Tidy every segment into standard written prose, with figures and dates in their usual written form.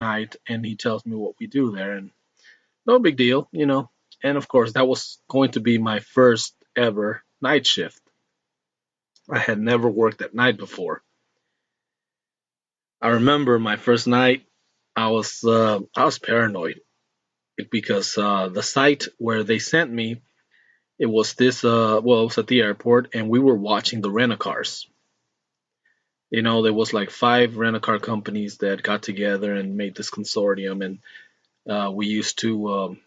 night, and he tells me what we do there, and no big deal, you know. And of course, that was going to be my first ever night shift. I had never worked at night before. I remember my first night, I was paranoid because the site where they sent me, it was it was at the airport, and we were watching the rent a cars. You know, there was like five rent a car companies that got together and made this consortium, and we used to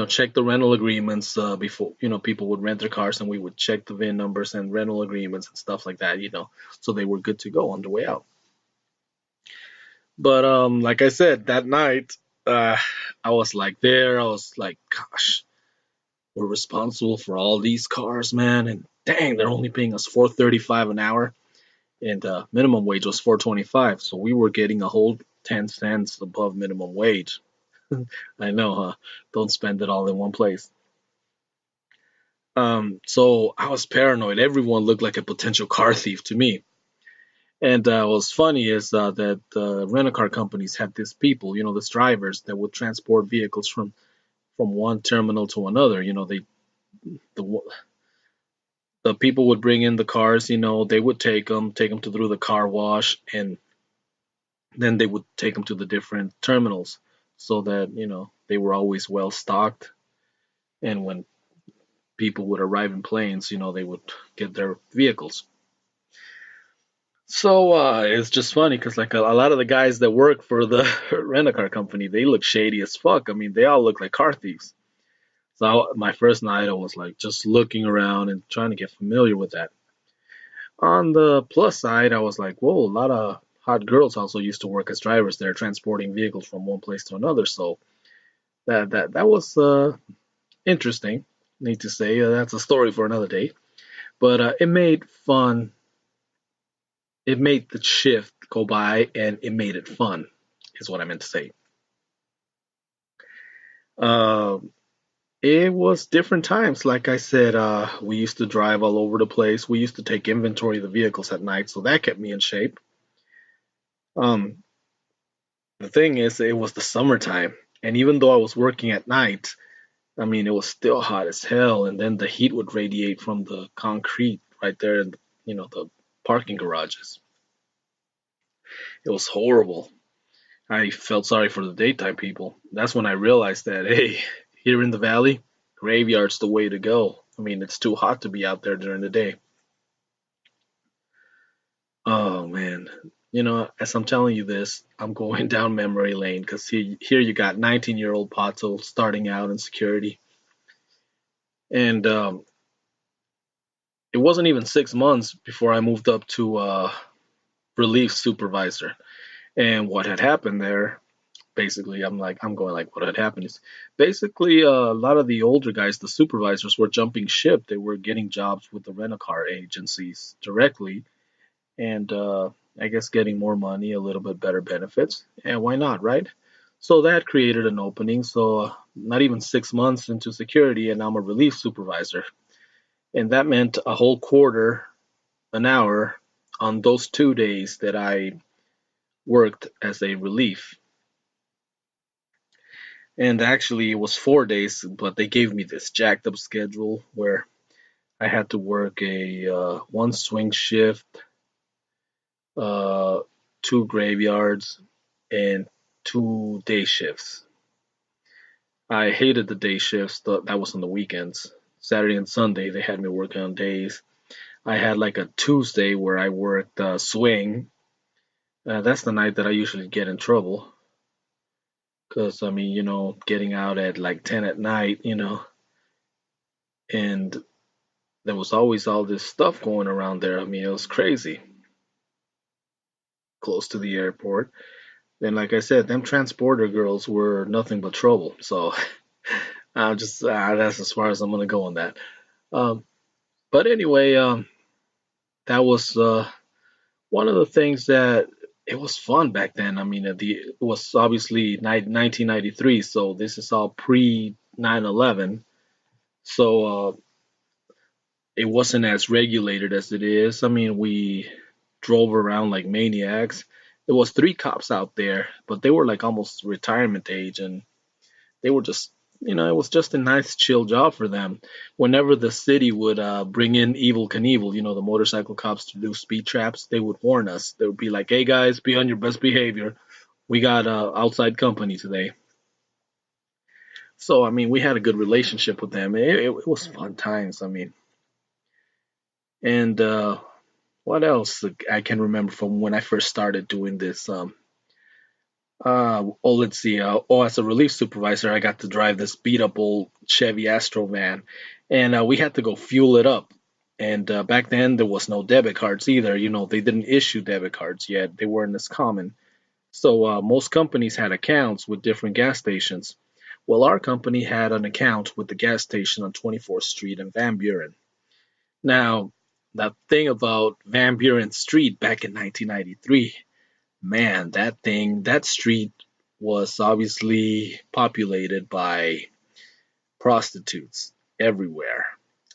check the rental agreements before, people would rent their cars, and we would check the VIN numbers and rental agreements and stuff like that, so they were good to go on the way out. But like I said, that night, uh, I was like there, I was like, gosh, we're responsible for all these cars, man, and dang, they're only paying us 4.35 an hour, and minimum wage was 4.25, so we were getting a whole 10 cents above minimum wage. I know, huh? Don't spend it all in one place. So I was paranoid. Everyone looked like a potential car thief to me. And what's funny is that rental car companies had these people, these drivers that would transport vehicles from one terminal to another. The the people would bring in the cars. They would take them to through the car wash, and then they would take them to the different terminals, so that they were always well stocked. And when people would arrive in planes, they would get their vehicles. So it's just funny because like a lot of the guys that work for the rent a car company, they look shady as fuck. I mean, they all look like car thieves. So my first night, I was like just looking around and trying to get familiar with that. On the plus side, I was like, whoa, a lot of hot girls also used to work as drivers there, transporting vehicles from one place to another. So that was interesting. Need to say that's a story for another day. But it made the shift go by, and it made it fun, is what I meant to say. Uh, it was different times. Like I said, we used to drive all over the place. We used to take inventory of the vehicles at night, so that kept me in shape. Um, the thing is, it was the summertime, and even though I was working at night, I mean, it was still hot as hell, and then the heat would radiate from the concrete right there in, the parking garages. It was horrible. I felt sorry for the daytime people. That's when I realized that, hey, here in the valley, graveyard's the way to go. I mean, it's too hot to be out there during the day. Oh man, as I'm telling you this, I'm going down memory lane because here you got 19-year-old Pato starting out in security, and it wasn't even 6 months before I moved up to relief supervisor. And what had happened there, basically, I'm going like, what had happened is basically a lot of the older guys, the supervisors, were jumping ship. They were getting jobs with the rental car agencies directly, and I guess getting more money, a little bit better benefits, and why not, right? So that created an opening. So not even 6 months into security, and I'm a relief supervisor, and that meant a whole quarter an hour on those 2 days that I worked as a relief. And actually, it was 4 days, but they gave me this jacked up schedule where I had to work a one swing shift, uh, two graveyards, and 2 day shifts. I hated the day shifts. That was on the weekends. Saturday and Sunday, they had me working on days. I had like a Tuesday where I worked swing. That's the night that I usually get in trouble. Because, I mean, getting out at like 10 at night, and there was always all this stuff going around there. I mean, it was crazy, close to the airport. And like I said, them transporter girls were nothing but trouble. So I'm just that's as far as I'm gonna go on that. Um, but anyway, that was one of the things that it was fun back then. I mean, it was obviously 1993, so this is all pre 9/11. So it wasn't as regulated as it is. I mean, we drove around like maniacs. There was three cops out there, but they were like almost retirement age, and they were just, it was just a nice chill job for them. Whenever the city would bring in Evil Knievel, the motorcycle cops to do speed traps, they would warn us. They would be like, "Hey guys, be on your best behavior. We got outside company today." So I mean, we had a good relationship with them. It was fun times. I mean, and what else I can remember from when I first started doing this? Let's see. As a relief supervisor, I got to drive this beat up old Chevy Astro van, and we had to go fuel it up. And back then, there was no debit cards either. They didn't issue debit cards yet. They weren't as common. So most companies had accounts with different gas stations. Well, our company had an account with the gas station on 24th Street in Van Buren. Now, the thing about Van Buren Street back in 1993, man, that street was obviously populated by prostitutes everywhere.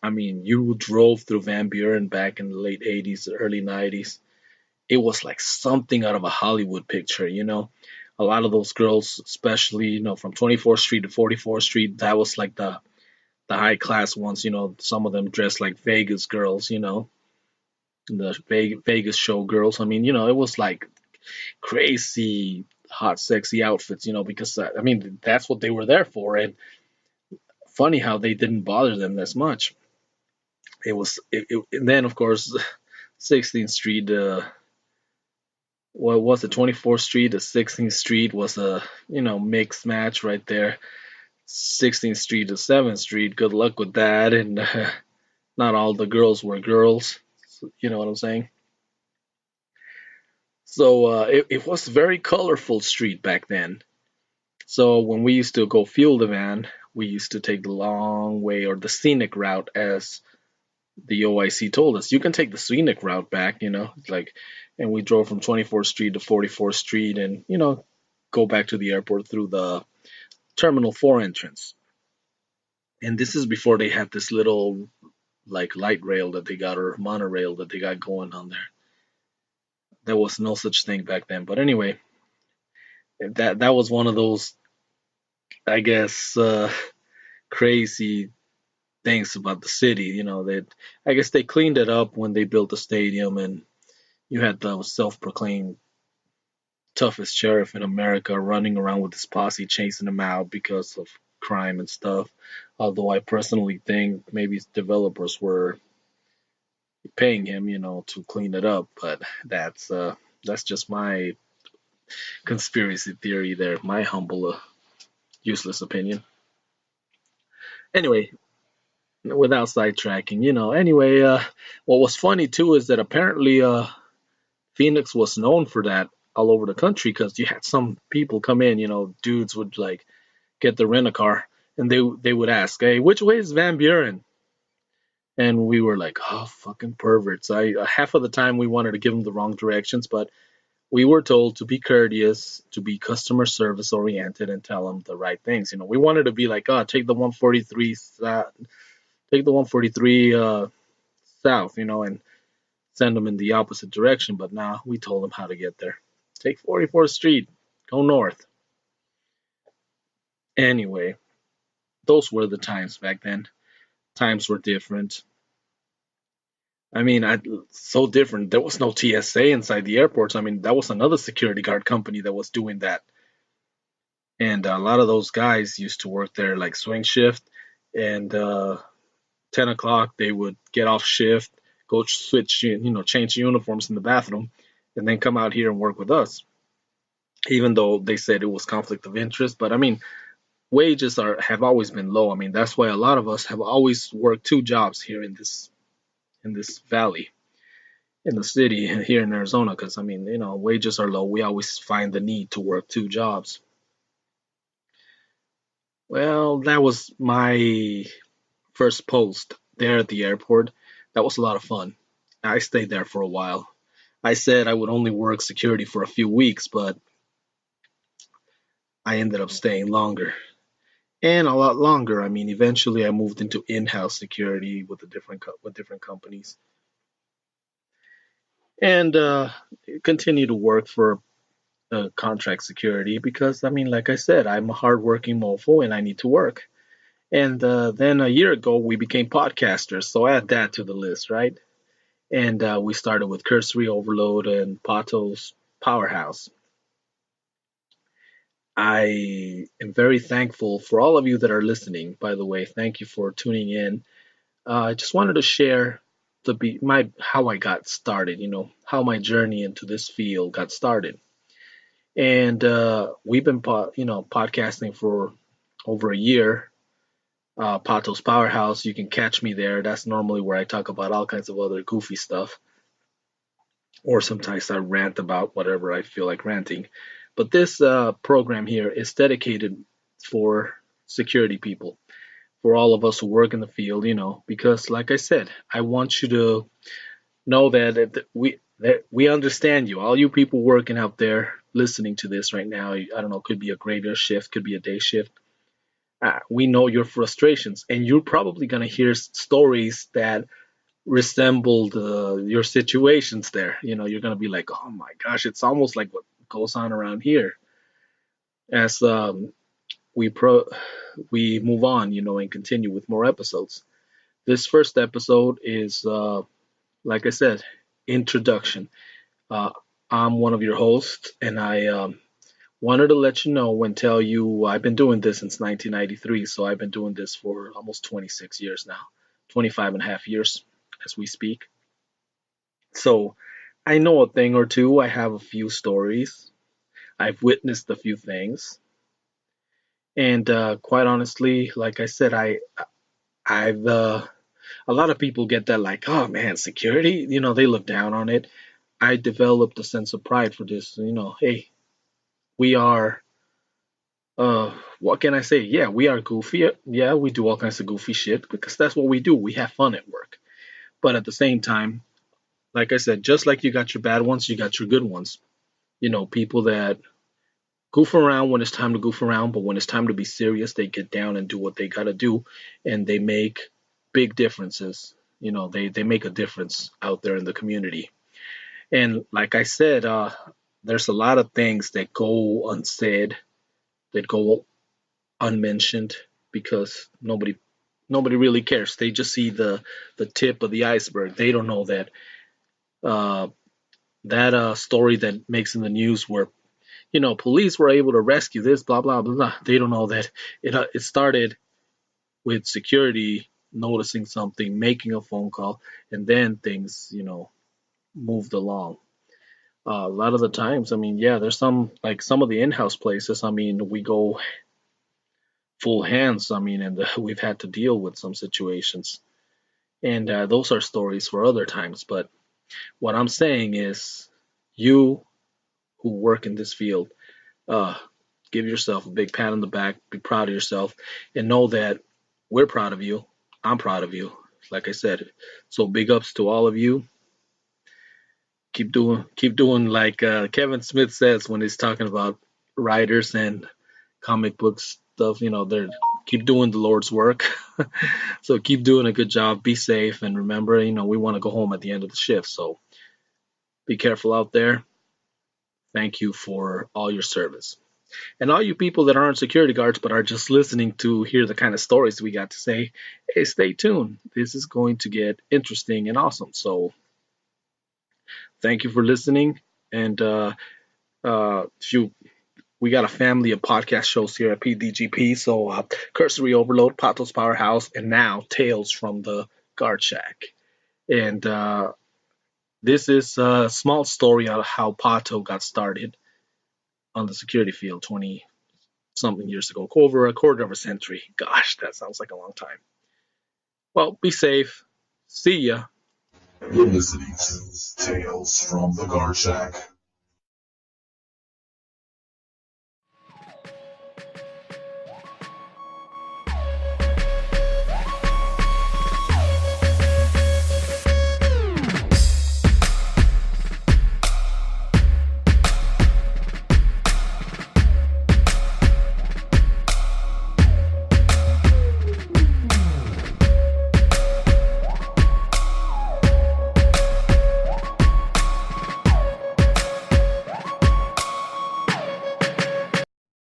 I mean, you drove through Van Buren back in the late 80s, early 90s. It was like something out of a Hollywood picture. A lot of those girls, especially, from 24th Street to 44th Street, that was like the high class ones. Some of them dressed like Vegas girls, the Vegas show girls. I mean, it was like crazy hot sexy outfits, because I mean that's what they were there for. And funny how they didn't bother them as much. And then of course 16th Street, what was it, 24th Street to 16th Street was a mixed match right there. 16th Street to 7th Street, good luck with that. And not all the girls were girls, you know what I'm saying. So it was a very colorful street back then. So when we used to go fuel the van, we used to take the long way, or the scenic route, as the OIC told us. You can take the scenic route back, like, and we drove from 24th Street to 44th Street, and go back to the airport through the Terminal 4 entrance. And this is before they had this little like light rail that they got, or monorail that they got going on there. There was no such thing back then. But anyway, that was one of those, I guess, crazy things about the city. That I guess they cleaned it up when they built the stadium, and you had the self-proclaimed toughest sheriff in America running around with his posse chasing him out because of crime and stuff. Although I personally think maybe developers were paying him, to clean it up, but that's just my conspiracy theory there, my humble, useless opinion. Anyway, without sidetracking, anyway, what was funny too is that apparently Phoenix was known for that all over the country, because you had some people come in, dudes would like get the rent a car, and they would ask, "Hey, which way is Van Buren?" And we were like, "Oh, fucking perverts!" I half of the time we wanted to give them the wrong directions, but we were told to be courteous, to be customer service oriented, and tell them the right things. We wanted to be like, "Oh, take the 143, take the 143 south," and send them in the opposite direction. But now we told them how to get there. Take 44th Street, go north. Anyway, those were the times back then. Times were different. I mean, so different. There was no TSA inside the airports. I mean, that was another security guard company that was doing that. And a lot of those guys used to work there like swing shift. And 10 o'clock, they would get off shift, go switch, change uniforms in the bathroom, and then come out here and work with us. Even though they said it was conflict of interest. But I mean, wages have always been low. I mean, that's why a lot of us have always worked two jobs here in this valley, in the city here in Arizona, because I mean, wages are low. We always find the need to work two jobs. Well, that was my first post there at the airport. That was a lot of fun. I stayed there for a while. I said I would only work security for a few weeks, but I ended up staying longer. And a lot longer. I mean, eventually I moved into in-house security with different companies, and continued to work for contract security because I mean, like I said, I'm a hardworking mofo and I need to work. And then a year ago, we became podcasters, so add that to the list, right? And we started with Cursory Overload and Pato's Powerhouse. I am very thankful for all of you that are listening. By the way, thank you for tuning in. I just wanted to share my how I got started. How my journey into this field got started. And we've been podcasting for over a year. Pato's Powerhouse, you can catch me there. That's normally where I talk about all kinds of other goofy stuff, or sometimes I rant about whatever I feel like ranting. But this program here is dedicated for security people, for all of us who work in the field, because like I said, I want you to know that we understand you. All you people working out there listening to this right now, I don't know, could be a graveyard shift, could be a day shift. We know your frustrations, and you're probably going to hear stories that resembled your situations there. You're going to be like, oh my gosh, it's almost like what goes on around here as we pro we move on, and continue with more episodes. This first episode is, like I said, introduction. Uh, I'm one of your hosts, and I wanted to let you know and tell you I've been doing this since 1993, so I've been doing this for almost 26 years now, 25 and a half years as we speak. So I know a thing or two. I have a few stories. I've witnessed a few things, and quite honestly, like I said, I've a lot of people get that like, oh man, security, they look down on it. I developed a sense of pride for this. Hey, we are what can I say? Yeah, we are goofy. Yeah, we do all kinds of goofy shit because that's what we do. We have fun at work. But at the same time, like I said, just like you got your bad ones, you got your good ones. People that goof around when it's time to goof around, but when it's time to be serious, they get down and do what they got to do, and they make big differences. They make a difference out there in the community. And like I said, there's a lot of things that go unsaid, that go unmentioned because nobody really cares. They just see the tip of the iceberg. They don't know that uh, that story that makes in the news where police were able to rescue this, blah blah blah. Blah. They don't know that it started with security noticing something, making a phone call, and then things moved along. A lot of the times, I mean, yeah, there's some of the in-house places. I mean, we go full hands. I mean, and we've had to deal with some situations, and those are stories for other times. But what I'm saying is, you who work in this field, uh, give yourself a big pat on the back, be proud of yourself, and know that we're proud of you. I'm proud of you. Like I said, so big ups to all of you. Keep doing like Kevin Smith says when he's talking about writers and comic book stuff. They're keep doing the Lord's work. So keep doing a good job. Be safe, and remember, we want to go home at the end of the shift. So be careful out there. Thank you for all your service. And all you people that aren't security guards but are just listening to hear the kind of stories we got to say, hey, stay tuned. This is going to get interesting and awesome. So thank you for listening. And if you we got a family of podcast shows here at PDGP. So Cursory Overload, Pato's Powerhouse, and now Tales from the Guard Shack. And this is a small story of how Pato got started on the security field 20 something years ago, over a quarter of a century. Gosh, that sounds like a long time. Well, be safe. See ya. You're listening to Tales from the Guard Shack.